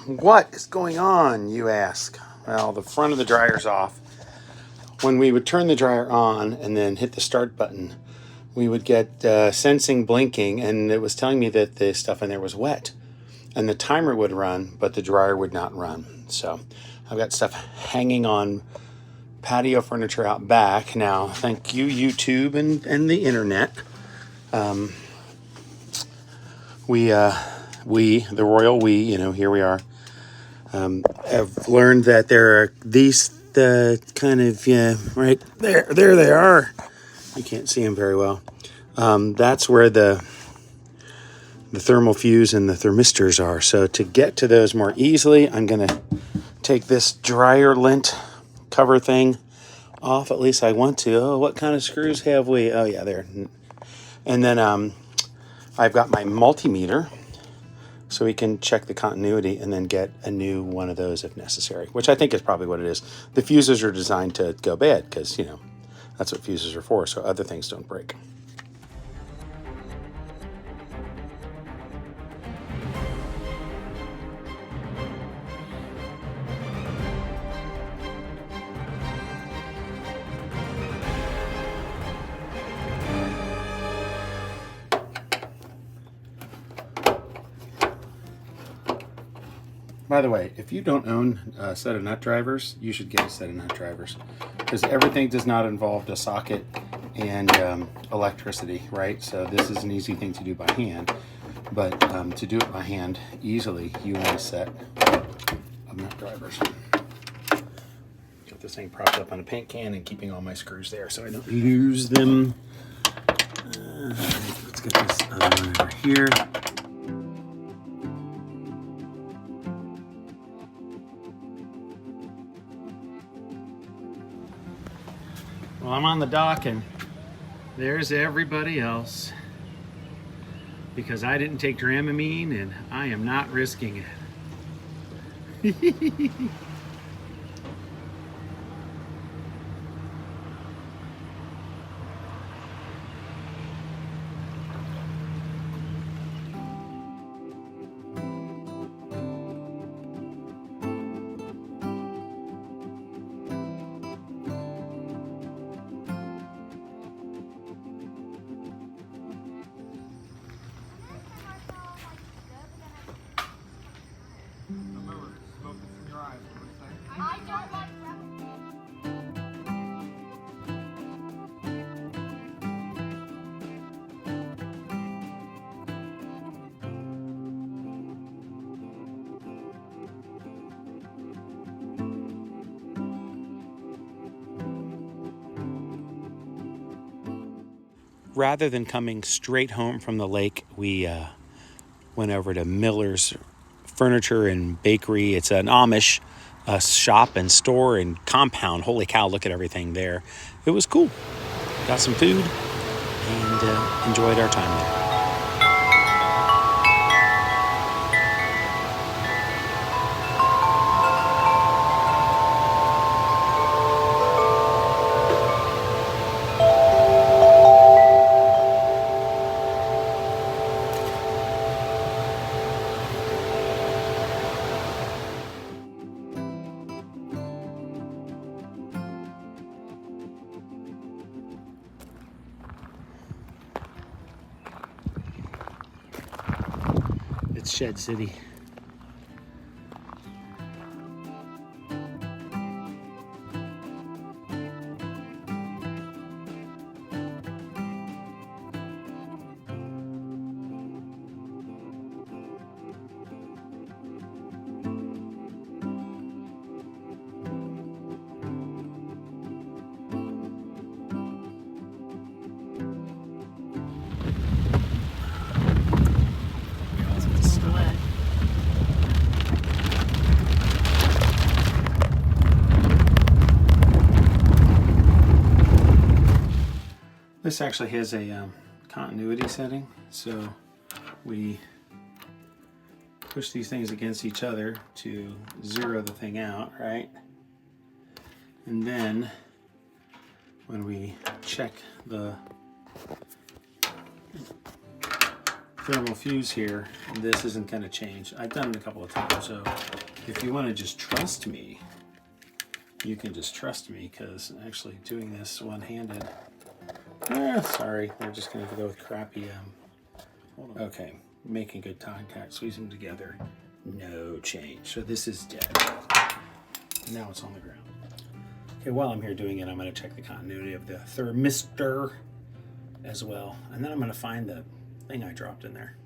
what is going on, you ask? Well, the front of the dryer's off. When we would turn the dryer on and then hit the start button, we would get sensing blinking, and it was telling me that the stuff in there was wet. And the timer would run, but the dryer would not run. So I've got stuff hanging on patio furniture out back. Now, thank you, YouTube and the internet. The royal we, here we are, have learned that there are these kind of, right there they are. You can't see them very well. That's where the thermal fuse and the thermistors are. So to get to those more easily, I'm going to take this dryer lint cover thing off. At least I want to. Oh, what kind of screws have we? Oh, yeah, there. And then I've got my multimeter, so we can check the continuity and then get a new one of those if necessary, which I think is probably what it is. The fuses are designed to go bad because, that's what fuses are for, so other things don't break. By the way, if you don't own a set of nut drivers, you should get a set of nut drivers, because everything does not involve a socket and electricity, right? So this is an easy thing to do by hand, but to do it by hand easily, you want a set of nut drivers. Got this thing propped up on a paint can and keeping all my screws there so I don't lose them. Let's get this other one over here. Well, I'm on the dock and there's everybody else, because I didn't take Dramamine and I am not risking it. I don't like Rather than coming straight home from the lake, we went over to Miller's Furniture and Bakery. It's an Amish shop and store and compound. Holy cow, look at everything there. It was cool. Got some food and enjoyed our time there. It's Shed City. This actually has a continuity setting, so we push these things against each other to zero the thing out, right? And then when we check the thermal fuse here, this isn't going to change. I've done it a couple of times, so if you want to just trust me, you can just trust me, because actually doing this one-handed, sorry, we're just going to go with crappy, okay, making good contact, squeezing them together, no change. So this is dead. Now it's on the ground. Okay, while I'm here doing it, I'm going to check the continuity of the thermistor as well. And then I'm going to find the thing I dropped in there.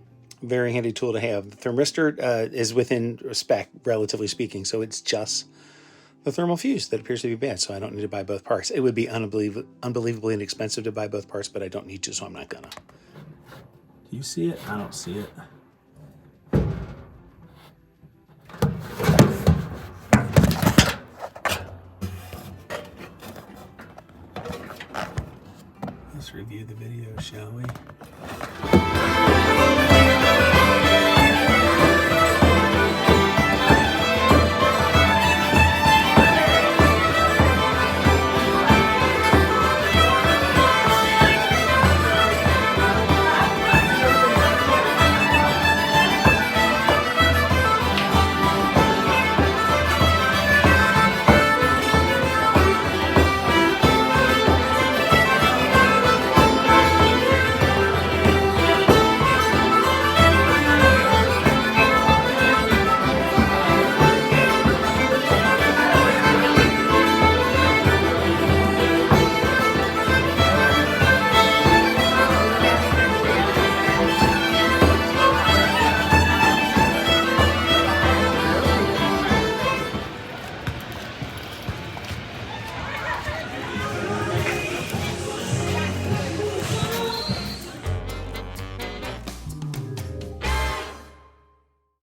Very handy tool to have. The thermistor is within spec, relatively speaking, so it's just the thermal fuse that appears to be bad, so I don't need to buy both parts. It would be unbelievably inexpensive to buy both parts, but I don't need to, so I'm not gonna. Do you see it? I don't see it. Let's review the video, shall we?